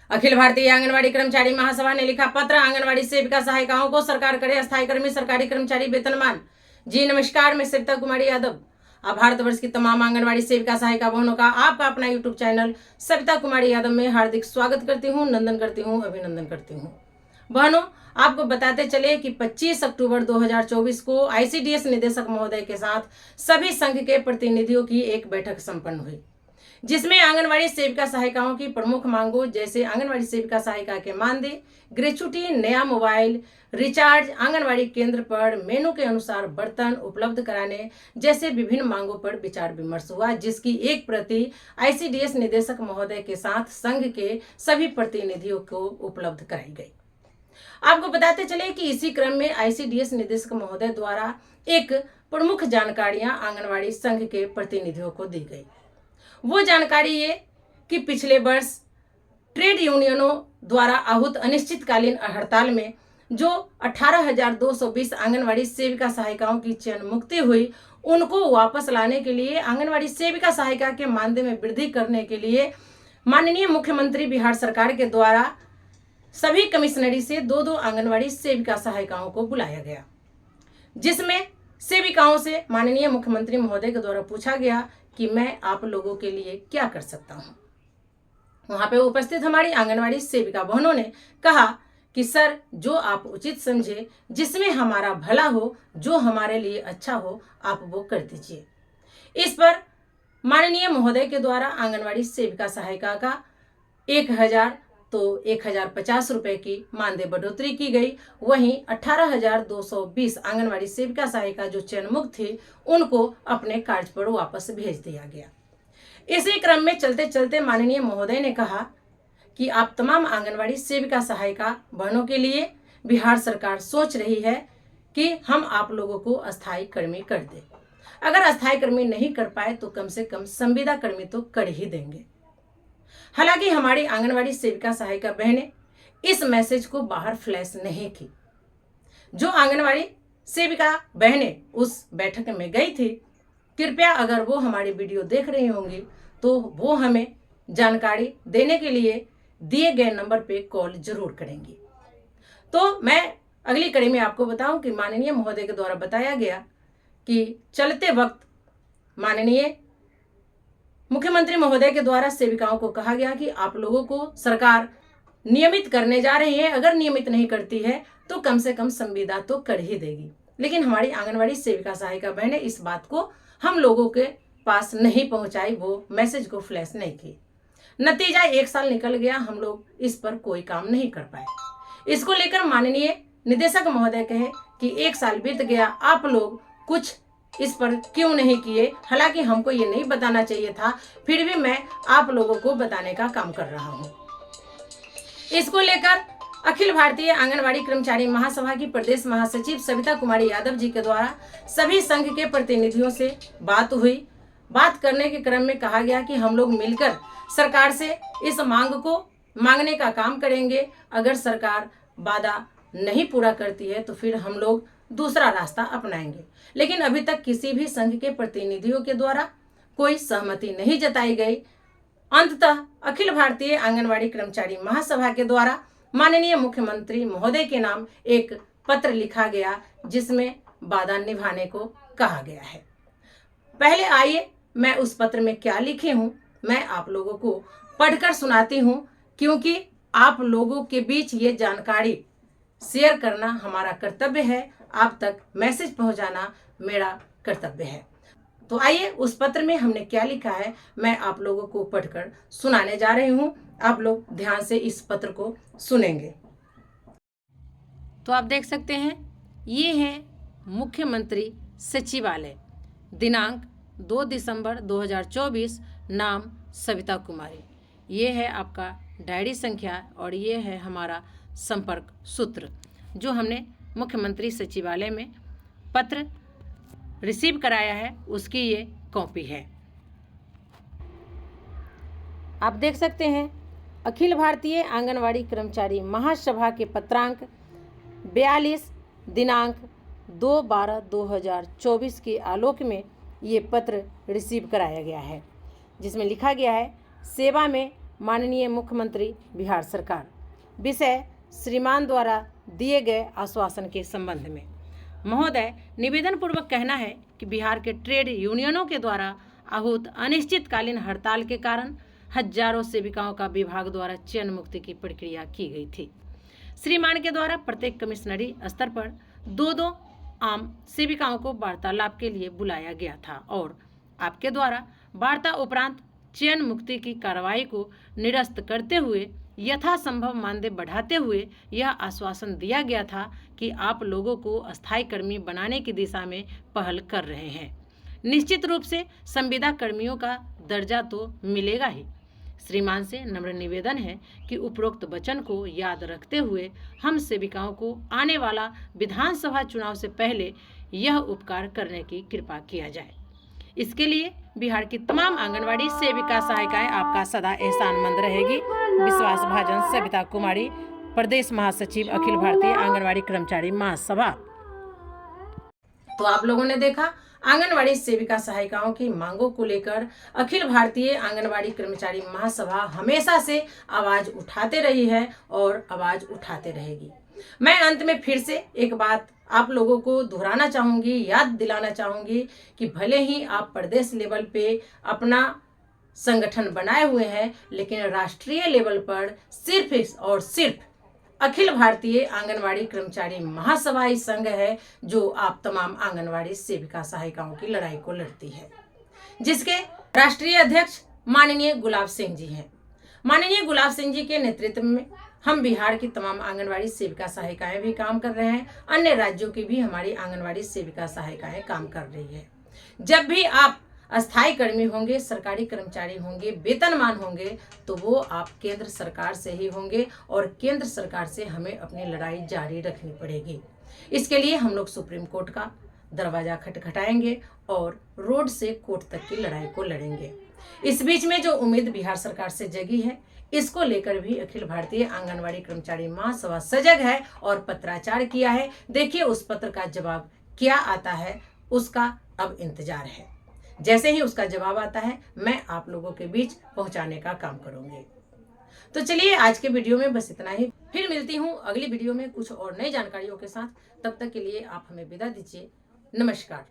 अखिल भारतीय आंगनवाड़ी कर्मचारी महासभा ने लिखा पत्र, आंगनवाड़ी सेविका सहायिकाओं को सरकार करे अस्थायी कर्मी, सरकारी कर्मचारी वेतनमान। जी नमस्कार, मैं सविता कुमारी यादव। अब भारतवर्ष की तमाम आंगनवाड़ी सेविका सहायिका बहनों का आपका अपना यूट्यूब चैनल सविता कुमारी यादव में हार्दिक स्वागत करती हूँ, नंदन करती हूँ, अभिनंदन करती हूँ। बहनों, आपको बताते चले कि 25 अक्टूबर 2024 को आईसीडीएस निदेशक महोदय के साथ सभी संघ के प्रतिनिधियों की एक बैठक संपन्न हुई, जिसमें आंगनवाड़ी सेविका सहायिकाओं की प्रमुख मांगों जैसे आंगनवाड़ी सेविका सहायिका के मानदेय, ग्रेच्युटी, नया मोबाइल रिचार्ज, आंगनवाड़ी केंद्र पर मेनू के अनुसार बर्तन उपलब्ध कराने जैसे विभिन्न मांगों पर विचार विमर्श हुआ, जिसकी एक प्रति आईसीडीएस निदेशक महोदय के साथ संघ के सभी प्रतिनिधियों को उपलब्ध कराई गई। आपको बताते चले कि इसी क्रम में आईसीडीएस निदेशक महोदय द्वारा एक प्रमुख जानकारियां आंगनवाड़ी संघ के प्रतिनिधियों को दी गई। वो जानकारी ये कि पिछले वर्ष ट्रेड यूनियनों द्वारा आहूत अनिश्चितकालीन हड़ताल में जो 18,220 आंगनवाड़ी सेविका सहायिकाओं की चयन मुक्ति हुई, उनको वापस लाने के लिए आंगनवाड़ी सेविका सहायिका के मानदेय में वृद्धि करने के लिए माननीय मुख्यमंत्री बिहार सरकार के द्वारा सभी कमिश्नरी से 2-2 आंगनवाड़ी सेविका सहायिकाओं को बुलाया गया, जिसमें सेविकाओं से माननीय मुख्यमंत्री महोदय के द्वारा पूछा गया कि मैं आप लोगों के लिए क्या कर सकता हूं। वहां पे उपस्थित हमारी आंगनवाड़ी सेविका बहनों ने कहा कि सर, जो आप उचित समझे, जिसमें हमारा भला हो, जो हमारे लिए अच्छा हो, आप वो कर दीजिए। इस पर माननीय महोदय के द्वारा आंगनवाड़ी सेविका सहायिका का 1,50 रुपए की मानदेय बढ़ोतरी की गई। वहीं 18,220 आंगनवाड़ी सेविका सहायिका जो चयन मुक्त थी, उनको अपने कार्य पर वापस भेज दिया गया। इसी क्रम में चलते चलते माननीय महोदय ने कहा कि आप तमाम आंगनवाड़ी सेविका सहायिका बहनों के लिए बिहार सरकार सोच रही है कि हम आप लोगों को अस्थायी कर्मी कर दे। अगर अस्थायी कर्मी नहीं कर पाए तो कम से कम संविदा कर्मी तो कर ही देंगे। हालांकि हमारी आंगनवाड़ी सेविका सहायिका बहनें इस मैसेज को बाहर फ्लैश नहीं की। जो आंगनवाड़ी सेविका बहनें उस बैठक में गई थी, कृपया अगर वो हमारी वीडियो देख रही होंगी तो वो हमें जानकारी देने के लिए दिए गए नंबर पे कॉल जरूर करेंगी। तो मैं अगली कड़ी में आपको बताऊं कि माननीय महोदय के द्वारा बताया गया कि चलते वक्त माननीय मुख्यमंत्री महोदय के द्वारा सेविकाओं को कहा गया कि आप लोगों को सरकार नियमित करने जा रही है, अगर नियमित नहीं करती है तो कम से कम संविदा तो कर ही देगी। लेकिन हमारी आंगनवाड़ी सेविका सहायिका बहनें इस बात को हम लोगों के पास नहीं पहुंचाई, वो मैसेज को फ्लैश नहीं की। नतीजा 1 साल निकल गया, हम लोग इस पर कोई काम नहीं कर पाए। इसको लेकर माननीय निदेशक महोदय कहे कि 1 साल बीत गया, आप लोग कुछ इस पर क्यों नहीं किए। हालांकि हमको ये नहीं बताना चाहिए था, फिर भी मैं आप लोगों को बताने का काम कर रहा हूँ। इसको लेकर अखिल भारतीय आंगनवाड़ी कर्मचारी महासभा की प्रदेश महासचिव सविता कुमारी यादव जी के द्वारा सभी संघ के प्रतिनिधियों से बात हुई। बात करने के क्रम में कहा गया कि हम लोग मिलकर सरकार से इस मांग को मांगने का काम करेंगे। अगर सरकार वादा नहीं पूरा करती है तो फिर हम लोग दूसरा रास्ता अपनाएंगे। लेकिन अभी तक किसी भी संघ के प्रतिनिधियों के द्वारा कोई सहमति नहीं जताई गई। अंततः अखिल भारतीय आंगनवाड़ी कर्मचारी महासभा के द्वारा माननीय मुख्यमंत्री महोदय के नाम एक पत्र लिखा गया, जिसमें वादा निभाने को कहा गया है। पहले आइए मैं उस पत्र में क्या लिखी हूँ मैं आप लोगों को पढ़कर सुनाती हूँ, क्योंकि आप लोगों के बीच ये जानकारी शेयर करना हमारा कर्तव्य है, आप तक मैसेज पहुंचाना मेरा कर्तव्य है। तो आइए उस पत्र में हमने क्या लिखा है मैं आप लोगों को पढ़कर सुनाने जा रही हूं। आप लोग ध्यान से इस पत्र को सुनेंगे। तो आप देख सकते हैं, ये है मुख्यमंत्री सचिवालय, दिनांक 2 दिसंबर 2024, नाम सविता कुमारी। ये है आपका डायरी संख्या और ये है हमारा संपर्क सूत्र, जो हमने मुख्यमंत्री सचिवालय में पत्र रिसीव कराया है, उसकी ये कॉपी है। आप देख सकते हैं, अखिल भारतीय आंगनवाड़ी कर्मचारी महासभा के पत्रांक 42 दिनांक 2/12/2024 के आलोक में ये पत्र रिसीव कराया गया है, जिसमें लिखा गया है, सेवा में माननीय मुख्यमंत्री बिहार सरकार। विषय श्रीमान द्वारा दिए गए आश्वासन के संबंध में। महोदय, निवेदन पूर्वक कहना है कि बिहार के ट्रेड यूनियनों के द्वारा आहूत अनिश्चितकालीन हड़ताल के कारण हजारों सेविकाओं का विभाग द्वारा चयन मुक्ति की प्रक्रिया की गई थी। श्रीमान के द्वारा प्रत्येक कमिश्नरी स्तर पर दो आम सेविकाओं को वार्तालाप के लिए बुलाया गया था और आपके द्वारा वार्ता उपरांत चयन मुक्ति की कार्रवाई को निरस्त करते हुए यथासंभव मानदेय बढ़ाते हुए यह आश्वासन दिया गया था कि आप लोगों को अस्थायी कर्मी बनाने की दिशा में पहल कर रहे हैं। निश्चित रूप से संविदा कर्मियों का दर्जा तो मिलेगा ही। श्रीमान से नम्र निवेदन है कि उपरोक्त वचन को याद रखते हुए हम सेविकाओं को आने वाला विधानसभा चुनाव से पहले यह उपकार करने की कृपा किया जाए। इसके लिए बिहार की तमाम आंगनवाड़ी सेविका सहायिकाएं आपका सदा एहसानमंद रहेगी। विश्वास भाजन, सविता कुमारी, प्रदेश महासचिव, अखिल भारतीय आंगनवाड़ी कर्मचारी महासभा। तो आप लोगों ने देखा, आंगनवाड़ी सेविका सहायिकाओं की मांगों को लेकर अखिल भारतीय आंगनवाड़ी कर्मचारी महासभा हमेशा से आवाज उठाते रही है और आवाज उठाते रहेगी। मैं अंत में फिर से एक बात आप लोगों को दोहराना चाहूंगी, याद दिलाना चाहूंगी कि भले ही आप प्रदेश लेवल पे अपना संगठन बनाए हुए हैं, लेकिन राष्ट्रीय लेवल पर सिर्फ और सिर्फ अखिल भारतीय आंगनवाड़ी कर्मचारी महासभा ही संघ है जो आप तमाम आंगनवाड़ी सेविका सहायिकाओं की लड़ाई को लड़ती है, जिसके राष्ट्रीय अध्यक्ष माननीय गुलाब सिंह जी हैं। माननीय गुलाब सिंह जी के नेतृत्व में हम बिहार की तमाम आंगनवाड़ी सेविका सहायिकाएं भी काम कर रहे हैं। अन्य राज्यों की भी हमारी आंगनवाड़ी सेविका सहायिकाएं काम कर रही है। जब भी आप अस्थायी कर्मी होंगे, सरकारी कर्मचारी होंगे, वेतनमान होंगे, तो वो आप केंद्र सरकार से ही होंगे और केंद्र सरकार से हमें अपनी लड़ाई जारी रखनी पड़ेगी। इसके लिए हम लोग सुप्रीम कोर्ट का दरवाजा खटखटाएंगे और रोड से कोर्ट तक की लड़ाई को लड़ेंगे। इस बीच में जो उम्मीद बिहार सरकार से जगी है, इसको लेकर भी अखिल भारतीय आंगनवाड़ी कर्मचारी महासभा सजग है और पत्राचार किया है। देखिए उस पत्र का जवाब क्या आता है, उसका अब इंतजार है। जैसे ही उसका जवाब आता है, मैं आप लोगों के बीच पहुंचाने का काम करूंगी। तो चलिए आज के वीडियो में बस इतना ही। फिर मिलती हूं अगली वीडियो में कुछ और नई जानकारियों के साथ। तब तक के लिए आप हमें विदा दीजिए। नमस्कार।